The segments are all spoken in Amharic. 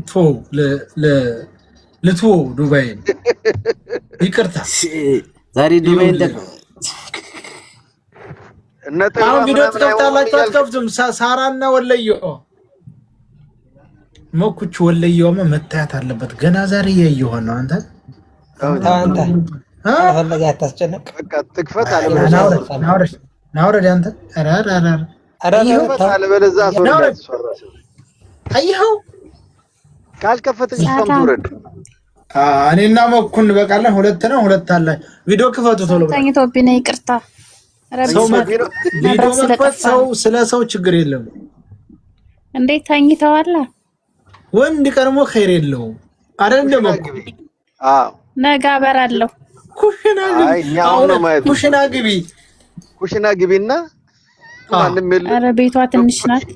ቶ ለቶ ዱባይ ይቅርታ ዛሬ ዱባይ አሁን ቪዲዮ ትከፍታላችሁ አትከፍቱም? ሳራና ወለዮ መኩች ወለዮማ መታየት አለበት። ገና ዛሬ ያየው ነው። አንተ ፈለጋ አታስጨንቅ። በቃ ትክፈት አለ ናውረድ አንተ አለበለዚያ አስወርዳት። አይኸው ካልከፈተች ሰምቱረድ እኔና መኩን በቃለን። ሁለት ነው ሁለት አለ። ቪዲዮ ክፈቱ ቶሎ ብላ ተኝቶብኝ ይቅርታ። ቪዲዮ መክፈት ስለ ሰው ችግር የለም። እንዴት ተኝተዋል? ወንድ ቀድሞ ኸይር የለውም አይደል? እንደመኩ ነገ አበራለሁ። ኩሽና ግቢና ማንም የለም። ኧረ ቤቷ ትንሽ ናት።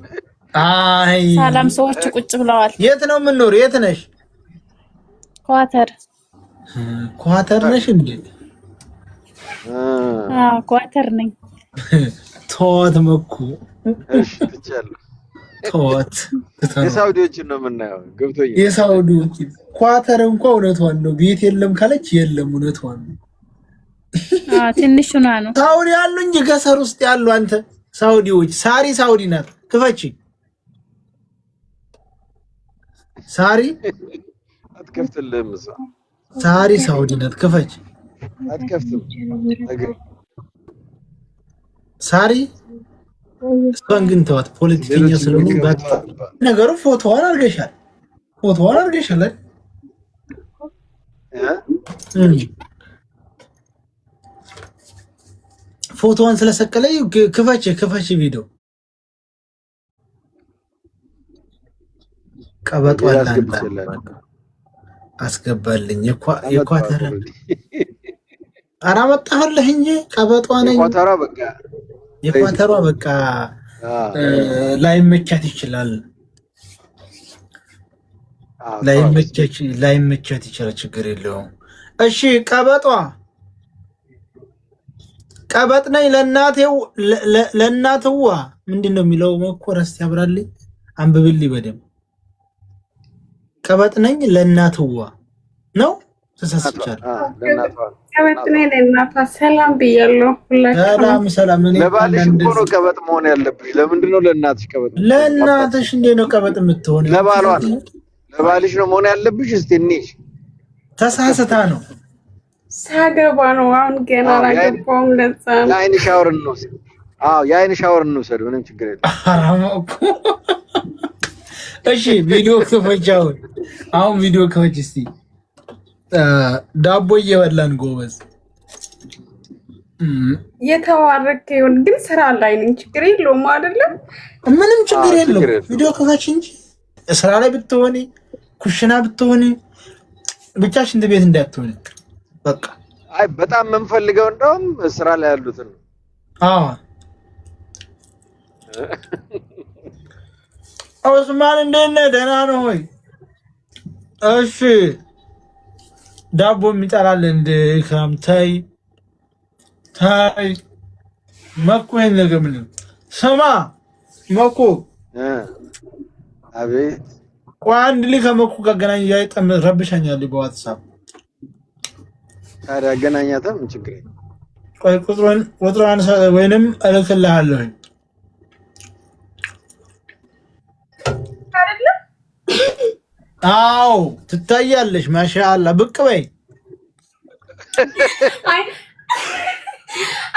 አይ ሰላም ሰዎች ቁጭ ብለዋል። የት ነው የምንኖር? የት ነሽ? ኳተር ነሽ እንዴ? ኳተር ነኝ። ተወት መኩ። እሺ ትቻለሁ። ተወት። የሳውዲዎችን ነው የምናየው። ገብቶኛል። የሳውዲዎች ኳተር እንኳን እውነቷን ነው። ቤት የለም ካለች የለም እውነቷን ነው። ትንሽ ነው። ሳውዲ ያሉ እንጂ ገሰር ውስጥ ያሉ አንተ ሳውዲዎች። ሳሪ ሳውዲ ናት። ክፈቺ ሳሪ አትከፍትልህም። እሷ ሳሪ ሳውዲ ናት። ክፈቺ አትከፍትም። ሳሪ እሷን ግን ተዋት። ፖለቲከኛ ስለሆነ ነገሩ ፎቶዋን አድርገሻል። ፎቶዋን ስለሰቀለ ክፈች ቪዲዮ ቀበጧል አስገባልኝ። የኳተር አራመጣሁልህ እንጂ ቀበጧ ነኝ። የኳተሯ በቃ ላይመቻት ይችላል። ላይመቻት ይችላል። ችግር የለውም። እሺ ቀበጥ ነኝ ለእናትዋ ምንድን ነው የሚለው? መኮረስ ያብራልኝ አንብብልኝ በደምብ። ቀበጥ ነኝ ለእናትዋ ነው። ተሳስቻለሁ። ቀበጥ ነኝ ለእናቷ። ሰላም ብያለሁ። ሰላም። እኔ ለባልሽ እኮ ነው ቀበጥ መሆን ያለብሽ። ለምንድን ነው ለእናትሽ ቀበጥ? ለእናትሽ እንዴት ነው ቀበጥ የምትሆን? ለባልሽ ነው መሆን ያለብሽ። እስቲ እንሂድ። ተሳስታ ነው ሳገባ ነው። አሁን ገና አላገባሁም። ለዛ ነው። የዓይን ሻወር እንውሰድ። የዓይን ሻወር እንውሰድ። ምንም ችግር የለም። እሺ ቪዲዮ ክፈች። አሁን ቪዲዮ ክፈች እስቲ። ዳቦ እየበላን ጎበዝ። የተዋረከ ይሁን ግን ስራ ላይ ነኝ። ችግር የለውም አይደለም? ምንም ችግር የለውም። ቪዲዮ ክፈች እንጂ ስራ ላይ ብትሆኒ ኩሽና ብትሆኒ ብቻ ሽንት ቤት እንዳትሆኒ በቃ። አይ በጣም የምንፈልገው እንደውም ስራ ላይ ያሉትን ነው። ኦስማን እንዴት ነህ? ደህና ነው ወይ? እሺ ዳቦ የሚጠላል እንደ ኢክራም ታይ መኩ። ይሄን ነገር ምንም ስማ መኩ። አቤት። ቆይ አንድ ልጅ ከመኩ ጋር ገናኝ ያይጠም ረብሻኛል በዋትስአፕ። ታዲያ አገናኛትም ችግር የለም። ቆይ ቁጥሩን ወይንም እልክልሃለሁ። አዎ ትታያለሽ። ማሻአላ ብቅ በይ።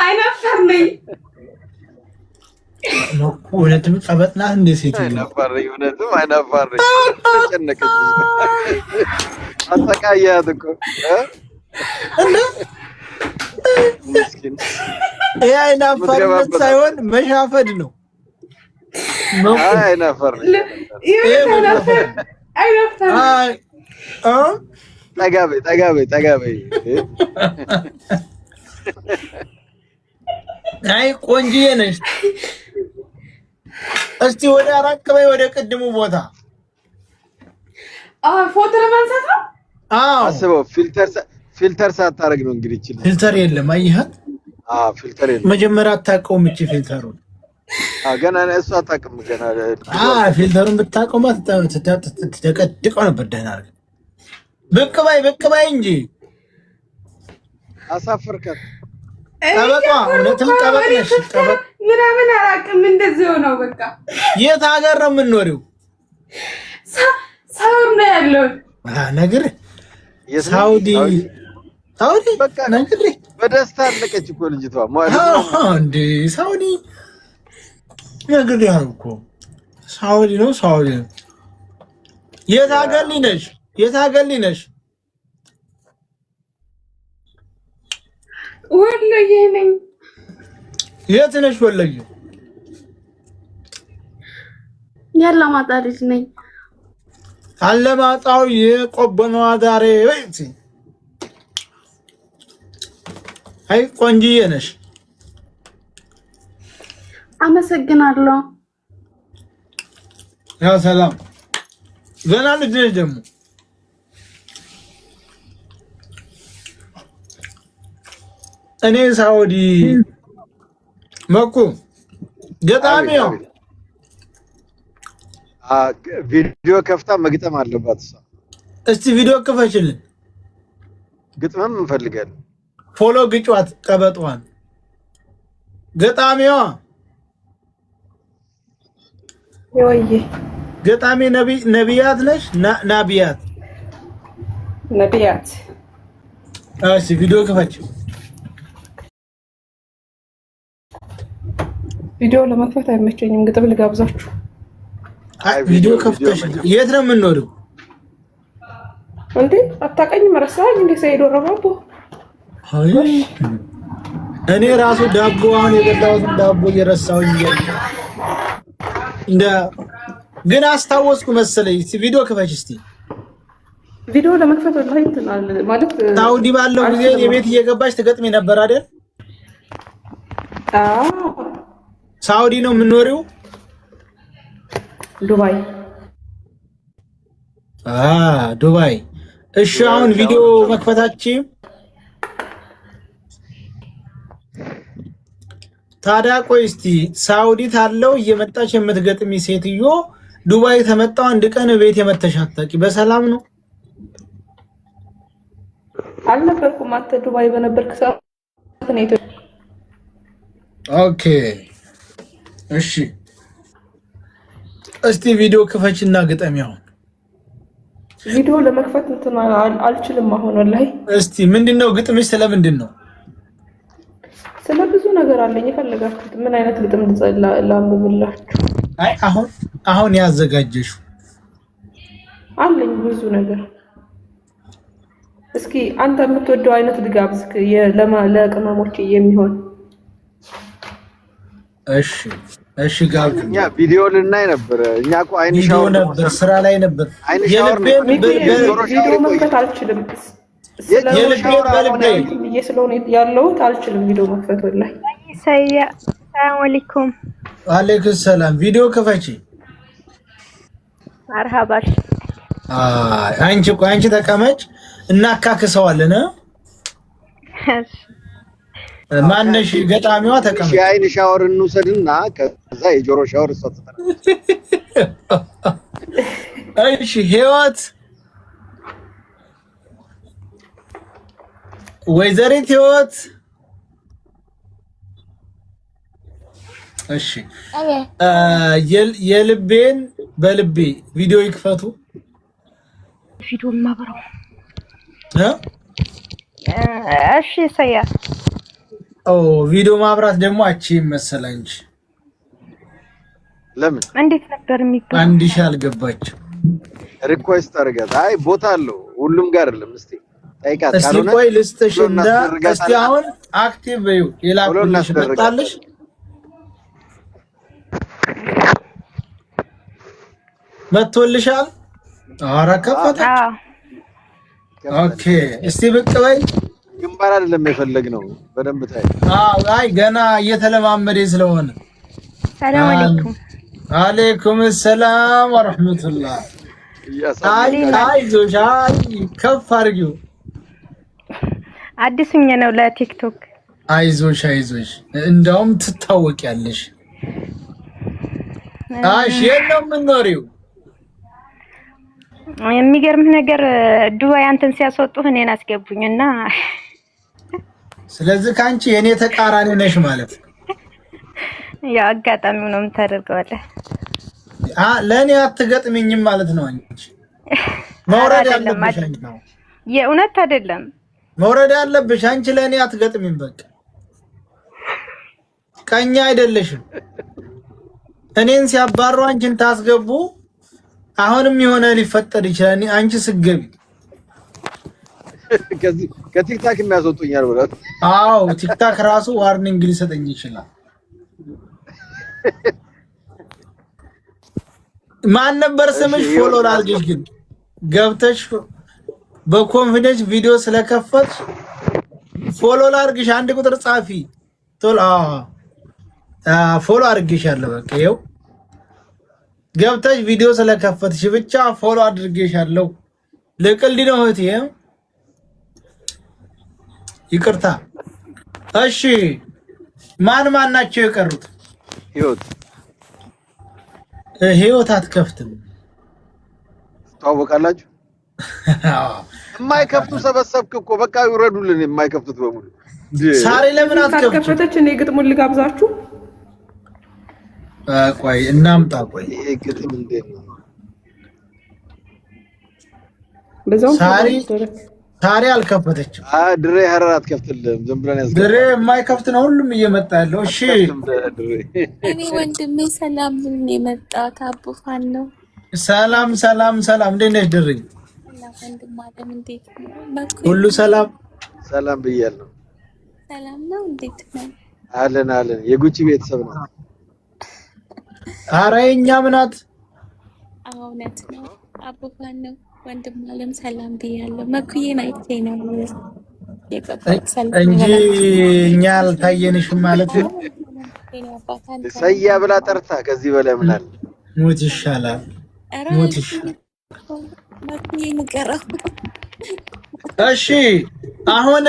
አይናፋር ነኝ። እውነትም ቀበጥ ናት እንደ ሴት አይናፋር ነኝ። እውነትም አይናፋር ነኝ። ተጨነቀች። አሰቃያት እኮ ምስኪን። ይሄ አይናፋርነት ሳይሆን መሻፈድ ነው። አይናፋር ነኝ። ጠጋ በይ። አይ ቆንጆዬ ነሽ። እስቲ ወደ አራቅ በይ፣ ወደ ቅድሙ ቦታ ፎቶ ለማንሳት ነው። አስበው። ፊልተር ሳታረግ ነው እንግዲህ። ፊልተር የለም። አየሃት? ፊልተር የለም። መጀመሪያ አታውቀውም እቺ ፊልተሩን። ገና እሷ አታውቅም ገና ፊልተሩን ብታቆማ ትደቀድቀው ነበር። ደህና አድርገህ ብቅ በይ እንጂ አሳፈርካት። ጠበቃ እውነትም ጠበቅ ነሽ። ጠበቅ ምናምን አላውቅም። እንደዚህ ነው በቃ። የት ሀገር ነው የምንኖሪው? ሳውዲ ነው ያለው ነገር ሳውዲ በቃ ነገር በደስታ አለቀች እኮ ልጅቷ እንዴ ሳውዲ ነገር ያው እኮ ሳውዲ ነው ሳውዲ። የት ሀገር ነሽ? የት ሀገር ነሽ? ወሎዬ ነኝ። የት ነሽ? ወሎዬ የአላማጣ ልጅ ነኝ። አለማጣው የቆቦኗ ዛሬ ወይስ አይ ቆንጂዬ ነሽ። አመሰግናለሁ። ያው ሰላም ገና ልጅ ነሽ ደግሞ እኔ ሳውዲ መኩ ገጣሚው ቪዲዮ ከፍታ መግጠም አለባት እሷ። እስቲ ቪዲዮ ከፈችልን ግጥምም እንፈልጋለን። ፎሎ ግጫት ቀበጧን ገጣሚዋ ይወዬ ገጣሚ ነቢያት ነሽ? ናቢያት ነቢያት። እሺ ቪዲዮ ከፈች። ቪዲዮ ለመክፈት አይመቸኝም። ግጥም ልጋብዛችሁ። ቪዲዮ ከፍተሽ የት ነው የምንኖረው? እንዴ አታውቀኝም? ረሳኸኝ እንዴ? ሰይዶ ረባቦ እኔ ራሱ ዳቦ አሁን የበላሁትን ዳቦ እየረሳሁኝ እንደ ግን አስታወስኩ መሰለኝ። እስቲ ቪዲዮ ክፈች። እስቲ ቪዲዮ ለመክፈት ወላሂ እንትናል ማለት ሳውዲ ባለው ጊዜ የቤት እየገባች ትገጥሜ ነበር አይደል? ሳውዲ ነው የምንኖሪው? ዱባይ። ዱባይ። እሺ አሁን ቪዲዮ መክፈታችን ታዲያ ቆይ እስቲ ሳውዲ ታለው እየመጣች የምትገጥሚ ሴትዮ ዱባይ ተመጣው አንድ ቀን ቤት የመተሻታቂ በሰላም ነው? አልነበርኩም። አንተ ዱባይ በነበርክ ሰዓት ነው። ኦኬ እሺ እስቲ ቪዲዮ ክፈችና ግጠሚ። አሁን ቪዲዮ ለመክፈት እንትን አልችልም አሁን ወላሂ። እስቲ ምንድነው ግጥምሽ? ስለምንድን ነው? ስለ ብዙ ነገር አለኝ። የፈለጋችሁት ምን አይነት ግጥም ላንብብላችሁ? አይ አሁን ያዘጋጀሽው አለኝ ብዙ ነገር። እስኪ አንተ የምትወደው አይነት ልጋብዝ ለቅመሞች የሚሆን። እሺ ጋብዝ። እኛ ቪዲዮ ልናይ ነበር። እኛ እኮ አይን ሻወር ነበር፣ ስራ ላይ ነበር። ቪዲዮ መክፈት አልችልም። ስለሆነ ያለሁት አልችልም ቪዲዮ መክፈት ወላሂ። ሰላም አለይኩም። ወአለይኩም ሰላም። ቪዲዮ ከፈቺ። መርሐባሽ። አንቺ ተቀመጭ እናካክሰዋለን። ማነሽ ገጣሚዋ? ተቀመጭ። የአይን ሻወር እንውሰድና ከዛ የጆሮ ሻወር ሰጥተናል። እሺ ህይወት ወይዘሪት ህይወት እሺ የልቤን በልቤ ቪዲዮ ይክፈቱ። ቪዲዮ ማብራው እሺ ሰያ ቪዲዮ ማብራት ደግሞ አቺ መሰለኝ። ለምን እንዴት ነበር የሚባለው? አንድ ሺህ አልገባችም። ሪኩዌስት አድርጋት። አይ ቦታ አለው ሁሉም ጋር አይደለም። እስቲ ጠይቃት። እስቲ ቆይ ልስጥሽ እንደ እስቲ አሁን አክቲቭ በይው ይላኩልሽ መጣልሽ። መጥቶልሻል? ኧረ ከፈተች። ኦኬ እስቲ ብቅ በይ። ግንባር አይደለም የፈለግነው በደንብ ታይ። አይ ገና እየተለማመደ ስለሆነ። ሰላም አለይኩም። አለይኩም ሰላም ወራህመቱላህ። አይዞሽ፣ ከፍ አድርጊው። አዲስኛ ነው ለቲክቶክ። አይዞሽ እንደውም ትታወቂያለሽ። እሺ የለው ምን ኖሪው የሚገርምህ ነገር ዱባይ አንተን ሲያስወጡህ እኔን አስገቡኝና ስለዚህ ካንቺ የኔ ተቃራኒ ነሽ ማለት ነው። ያው አጋጣሚው ነው የምታደርገዋለህ። ለኔ አትገጥሚኝም ማለት ነው። አንቺ መውረድ ያለብሽ ነው። የእውነት አይደለም መውረድ ያለብሽ አንቺ ለኔ አትገጥሚም። በቃ ቀኛ አይደለሽም። እኔን ሲያባሩ አንቺን ታስገቡ። አሁንም የሆነ ሊፈጠር ይችላል። አንቺ ስገቢ ከቲክታክ የሚያስወጡኛል ብለው አዎ ቲክታክ ራሱ ዋርኒንግ ሊሰጠኝ ይችላል። ማን ነበር ስምሽ? ፎሎ ላድርግሽ ግን ገብተሽ በኮንፊደንስ ቪዲዮ ስለከፈትሽ ፎሎ ላድርግሽ። አንድ ቁጥር ጻፊ ቶሎ ፎሎ አድርጌሻለሁ። በቃ ይኸው ገብተሽ ቪዲዮ ስለከፈትሽ ብቻ ፎሎ አድርጌሻለሁ። ለቀልድ ነው እህቴ፣ ይቅርታ። እሺ ማን ናቸው የቀሩት? ህይወት አትከፍትም። ታወቃላችሁ። የማይከፍቱ ሰበሰብክ እኮ በቃ ይውረዱልን። የማይከፍቱት በሙሉ ሳሪ ለምን አትከፍቱ? ከፈተች እኔ ግጥሙን ልጋብዛችሁ። ቆይ እናምጣ። ቆይ ግጥም እንዴት ነው? በዛው ሳሪ አልከፈተችም። ድሬ ሀረር አትከፍትልም። ዝም ብለን ያዝጋ። ድሬ የማይከፍት ነው ሁሉም እየመጣ ያለው። እሺ እኔ ወንድሜ ሰላም ልኝ የመጣሁት አቡፋን ነው። ሰላም ሰላም ሰላም፣ እንዴት ነሽ ድሬ? ወንድም አለም እንዴት ነው? ሁሉ ሰላም ሰላም ብያለሁ። ሰላም ነው። እንዴት ነው? አለን አለን። የጉቺ ቤተሰብ ናት። ኧረ የእኛም ናት። እውነት ነው። አቡፋን ነው። ወንድም አለም ሰላም ብያለሁ። መኩዬን አይቼ ነው የገባሁት እንጂ እኛ አልታየንሽም ማለት ነው። ሰያ ብላ ጠርታ ከዚህ በላይ ምን አለ? ሞት ይሻላል። ሞት ይሻላል። መኩዬን ቀረው። እሺ አሁን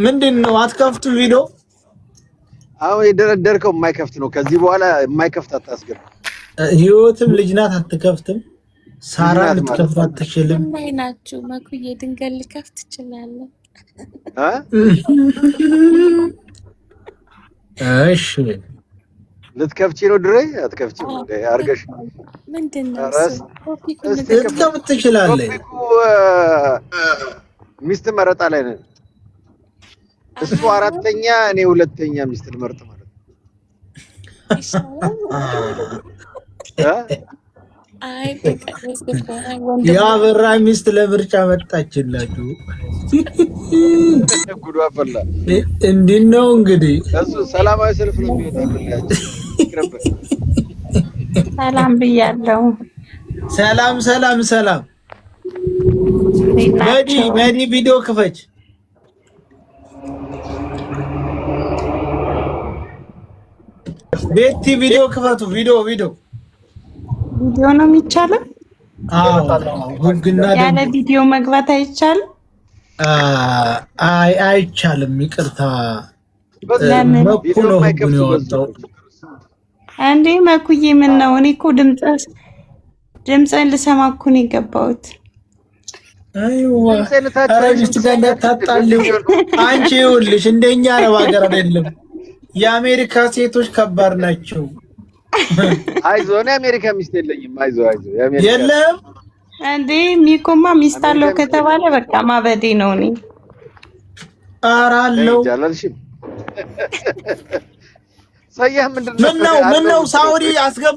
ምንድነው አትከፍቱ ቪዲዮ? አሁን የደረደርከው የማይከፍት ነው። ከዚህ በኋላ የማይከፍት አታስገባ። ህይወትም ልጅ ናት፣ አትከፍትም። ሳራ ልትከፍት አትችልም። ማይ ናችሁ? መኩዬ ድንገት ልከፍት እችላለሁ። እሺ ልትከፍቺ ነው ድሬ? አትከፍቺም እንዴ? አርገሽ ምንድነው ልትከፍት ትችላለህ። ሚስት መረጣ ላይ ነን። እሱ አራተኛ እኔ ሁለተኛ ሚስት ልመርጥ ማለት ነው። አይ ያ በራ ሚስት ለምርጫ መጣችላችሁ። ጉዷ ፈላ። እንዴት ነው እንግዲህ? እሱ ሰላማዊ ሰልፍ ነው የሚወጣው። ሰላም ብያለሁ። ሰላም ሰላም ሰላም። መዲ ቪዲዮ ክፈች። ቤቲ ቪዲዮ ክፈቱ። ቪዲዮ ነው የሚቻለው? ህግና ያለ ቪዲዮ መግባት አይቻልም? አይቻልም። ይቅርታ መኩ ነው ህጉን ያወጣው። እንዴ መኩዬ ምን ነው? እኔ እኮ ድምፅህን ልሰማ እኮ ነው የገባሁት። አይዋ አረጅት ጋር እንዳታጣልው። አንቺ ይኸውልሽ እንደኛ አረብ ሀገር አይደለም። የአሜሪካ ሴቶች ከባድ ናቸው። አይዞህ እኔ አሜሪካ ሚስት የለኝም። አይዞህ የለም እንዴ ሚኮማ ሚስት አለው ከተባለ በቃ ማበዴ ነው። እኔ ኧረ አለው ሰያ ምንድነው? ምን ነው ሳውዲ አስገባ